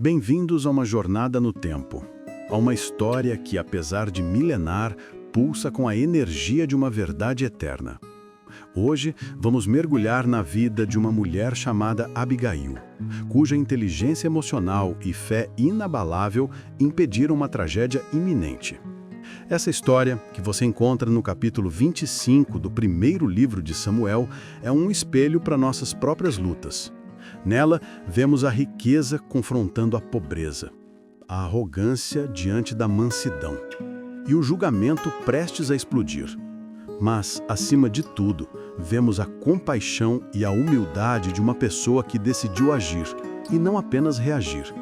Bem-vindos a uma jornada no tempo, a uma história que, apesar de milenar, pulsa com a energia de uma verdade eterna. Hoje, vamos mergulhar na vida de uma mulher chamada Abigail, cuja inteligência emocional e fé inabalável impediram uma tragédia iminente. Essa história, que você encontra no capítulo 25 do primeiro livro de Samuel, é um espelho para nossas próprias lutas. Nela, vemos a riqueza confrontando a pobreza, a arrogância diante da mansidão e o julgamento prestes a explodir. Mas, acima de tudo, vemos a compaixão e a humildade de uma pessoa que decidiu agir e não apenas reagir.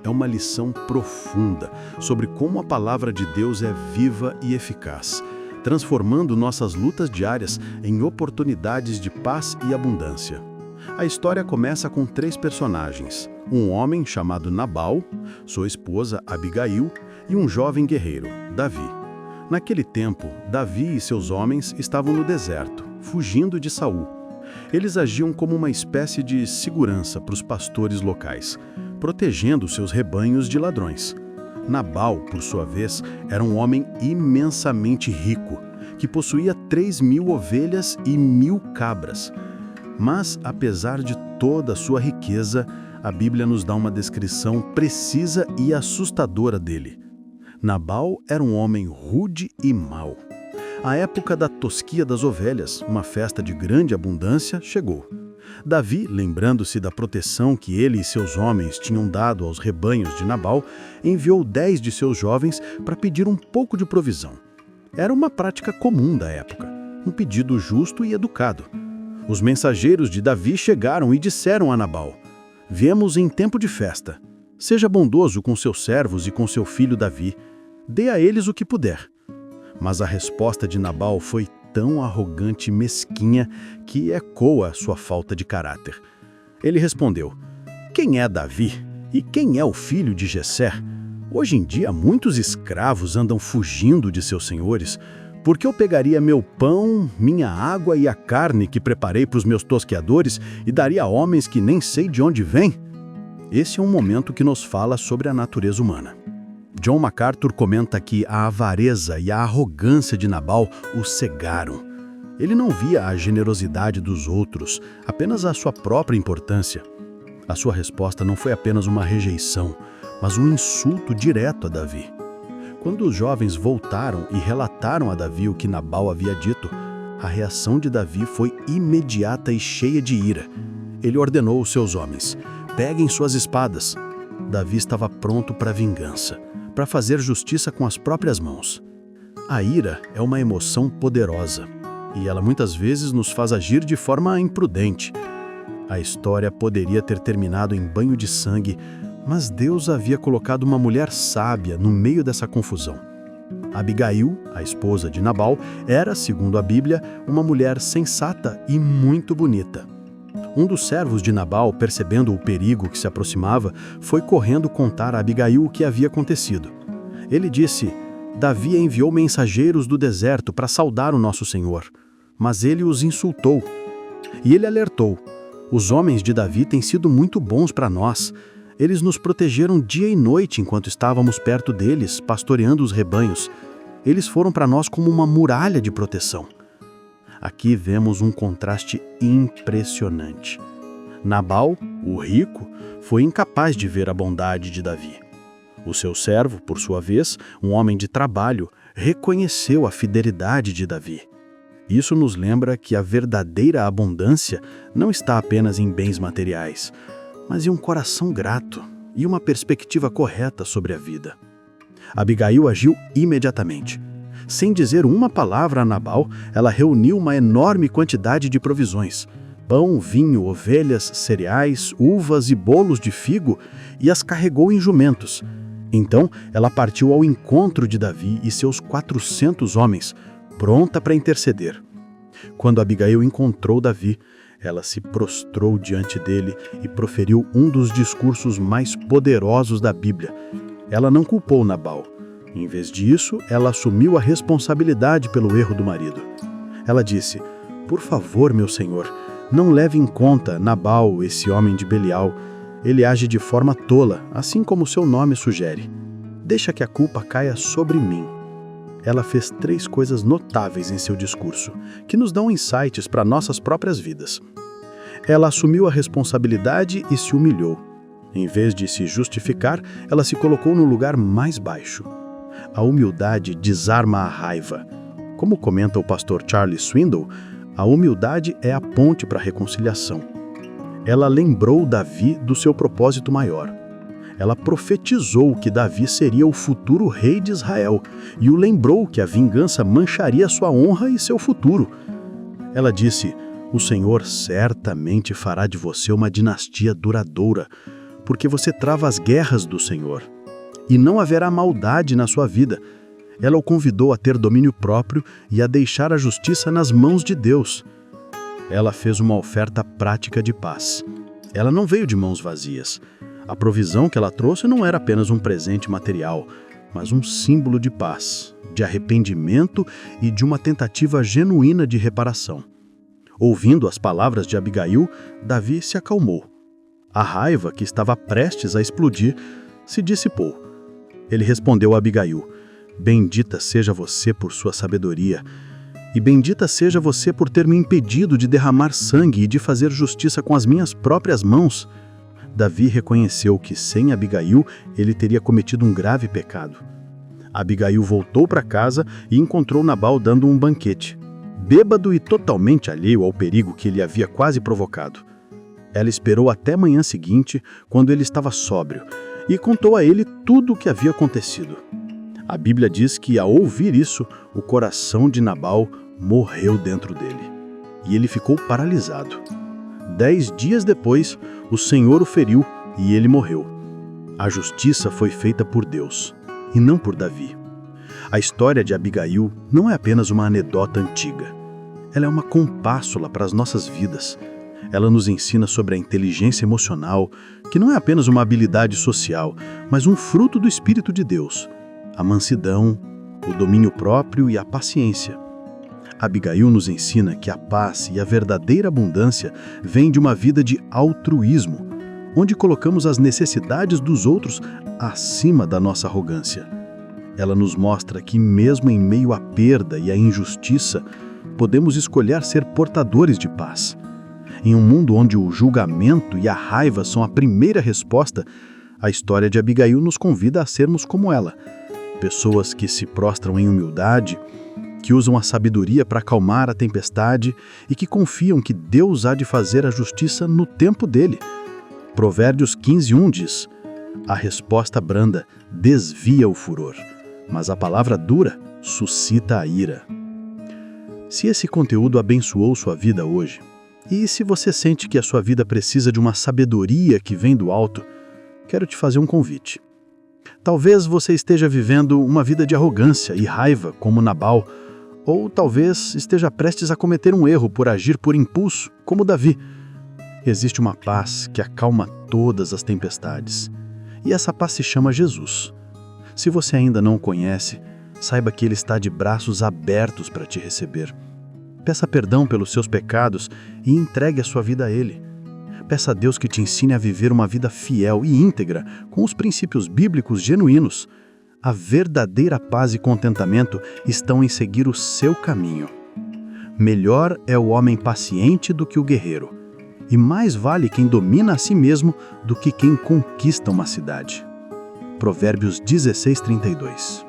É uma lição profunda sobre como a palavra de Deus é viva e eficaz, transformando nossas lutas diárias em oportunidades de paz e abundância. A história começa com 3 personagens: um homem chamado Nabal, sua esposa Abigail e um jovem guerreiro, Davi. Naquele tempo, Davi e seus homens estavam no deserto, fugindo de Saul. Eles agiam como uma espécie de segurança para os pastores locais, protegendo seus rebanhos de ladrões. Nabal, por sua vez, era um homem imensamente rico, que possuía 3.000 ovelhas e 1.000 cabras. Mas, apesar de toda a sua riqueza, a Bíblia nos dá uma descrição precisa e assustadora dele. Nabal era um homem rude e mau. A época da tosquia das ovelhas, uma festa de grande abundância, chegou. Davi, lembrando-se da proteção que ele e seus homens tinham dado aos rebanhos de Nabal, enviou 10 de seus jovens para pedir um pouco de provisão. Era uma prática comum da época, um pedido justo e educado. Os mensageiros de Davi chegaram e disseram a Nabal: "Viemos em tempo de festa. Seja bondoso com seus servos e com seu filho Davi. Dê a eles o que puder." Mas a resposta de Nabal foi tão arrogante e mesquinha que ecoa sua falta de caráter. Ele respondeu: "Quem é Davi? E quem é o filho de Jessé? Hoje em dia muitos escravos andam fugindo de seus senhores. Por que eu pegaria meu pão, minha água e a carne que preparei para os meus tosqueadores e daria a homens que nem sei de onde vêm?" Esse é um momento que nos fala sobre a natureza humana. John MacArthur comenta que a avareza e a arrogância de Nabal o cegaram. Ele não via a generosidade dos outros, apenas a sua própria importância. A sua resposta não foi apenas uma rejeição, mas um insulto direto a Davi. Quando os jovens voltaram e relataram a Davi o que Nabal havia dito, a reação de Davi foi imediata e cheia de ira. Ele ordenou aos seus homens: "Peguem suas espadas." Davi estava pronto para a vingança, para fazer justiça com as próprias mãos. A ira é uma emoção poderosa, e ela muitas vezes nos faz agir de forma imprudente. A história poderia ter terminado em banho de sangue, mas Deus havia colocado uma mulher sábia no meio dessa confusão. Abigail, a esposa de Nabal, era, segundo a Bíblia, uma mulher sensata e muito bonita. Um dos servos de Nabal, percebendo o perigo que se aproximava, foi correndo contar a Abigail o que havia acontecido. Ele disse: "Davi enviou mensageiros do deserto para saudar o nosso senhor, mas ele os insultou." E ele alertou: "Os homens de Davi têm sido muito bons para nós. Eles nos protegeram dia e noite enquanto estávamos perto deles, pastoreando os rebanhos. Eles foram para nós como uma muralha de proteção." Aqui vemos um contraste impressionante. Nabal, o rico, foi incapaz de ver a bondade de Davi. O seu servo, por sua vez, um homem de trabalho, reconheceu a fidelidade de Davi. Isso nos lembra que a verdadeira abundância não está apenas em bens materiais, mas em um coração grato e uma perspectiva correta sobre a vida. Abigail agiu imediatamente. Sem dizer uma palavra a Nabal, ela reuniu uma enorme quantidade de provisões: pão, vinho, ovelhas, cereais, uvas e bolos de figo, e as carregou em jumentos. Então, ela partiu ao encontro de Davi e seus 400 homens, pronta para interceder. Quando Abigail encontrou Davi, ela se prostrou diante dele e proferiu um dos discursos mais poderosos da Bíblia. Ela não culpou Nabal. Em vez disso, ela assumiu a responsabilidade pelo erro do marido. Ela disse: "Por favor, meu senhor, não leve em conta Nabal, esse homem de Belial. Ele age de forma tola, assim como seu nome sugere. Deixa que a culpa caia sobre mim. Ela fez 3 coisas notáveis em seu discurso, que nos dão insights para nossas próprias vidas. Ela assumiu a responsabilidade e se humilhou. Em vez de se justificar, ela se colocou no lugar mais baixo. A humildade desarma a raiva. Como comenta o pastor Charles Swindoll, a humildade é a ponte para a reconciliação. Ela lembrou Davi do seu propósito maior. Ela profetizou que Davi seria o futuro rei de Israel e o lembrou que a vingança mancharia sua honra e seu futuro. Ela disse: "O Senhor certamente fará de você uma dinastia duradoura, porque você trava as guerras do Senhor. E não haverá maldade na sua vida." Ela o convidou a ter domínio próprio e a deixar a justiça nas mãos de Deus. Ela fez uma oferta prática de paz. Ela não veio de mãos vazias. A provisão que ela trouxe não era apenas um presente material, mas um símbolo de paz, de arrependimento e de uma tentativa genuína de reparação. Ouvindo as palavras de Abigail, Davi se acalmou. A raiva, que estava prestes a explodir, se dissipou. Ele respondeu a Abigail: "Bendita seja você por sua sabedoria, e bendita seja você por ter me impedido de derramar sangue e de fazer justiça com as minhas próprias mãos." Davi reconheceu que, sem Abigail, ele teria cometido um grave pecado. Abigail voltou para casa e encontrou Nabal dando um banquete, bêbado e totalmente alheio ao perigo que ele havia quase provocado. Ela esperou até a manhã seguinte, quando ele estava sóbrio, e contou a ele tudo o que havia acontecido. A Bíblia diz que, ao ouvir isso, o coração de Nabal morreu dentro dele, e ele ficou paralisado. 10 dias depois, o Senhor o feriu e ele morreu. A justiça foi feita por Deus, e não por Davi. A história de Abigail não é apenas uma anedota antiga. Ela é uma compássula para as nossas vidas. Ela nos ensina sobre a inteligência emocional, que não é apenas uma habilidade social, mas um fruto do Espírito de Deus. A mansidão, o domínio próprio e a paciência. Abigail nos ensina que a paz e a verdadeira abundância vêm de uma vida de altruísmo, onde colocamos as necessidades dos outros acima da nossa arrogância. Ela nos mostra que, mesmo em meio à perda e à injustiça, podemos escolher ser portadores de paz. Em um mundo onde o julgamento e a raiva são a primeira resposta, a história de Abigail nos convida a sermos como ela, pessoas que se prostram em humildade, que usam a sabedoria para acalmar a tempestade e que confiam que Deus há de fazer a justiça no tempo dele. Provérbios 15:1 diz: "A resposta branda desvia o furor, mas a palavra dura suscita a ira." Se esse conteúdo abençoou sua vida hoje, e se você sente que a sua vida precisa de uma sabedoria que vem do alto, quero te fazer um convite. Talvez você esteja vivendo uma vida de arrogância e raiva, como Nabal, ou talvez esteja prestes a cometer um erro por agir por impulso, como Davi. Existe uma paz que acalma todas as tempestades, e essa paz se chama Jesus. Se você ainda não o conhece, saiba que Ele está de braços abertos para te receber. Peça perdão pelos seus pecados e entregue a sua vida a Ele. Peça a Deus que te ensine a viver uma vida fiel e íntegra, com os princípios bíblicos genuínos. A verdadeira paz e contentamento estão em seguir o seu caminho. Melhor é o homem paciente do que o guerreiro, e mais vale quem domina a si mesmo do que quem conquista uma cidade. Provérbios 16:32.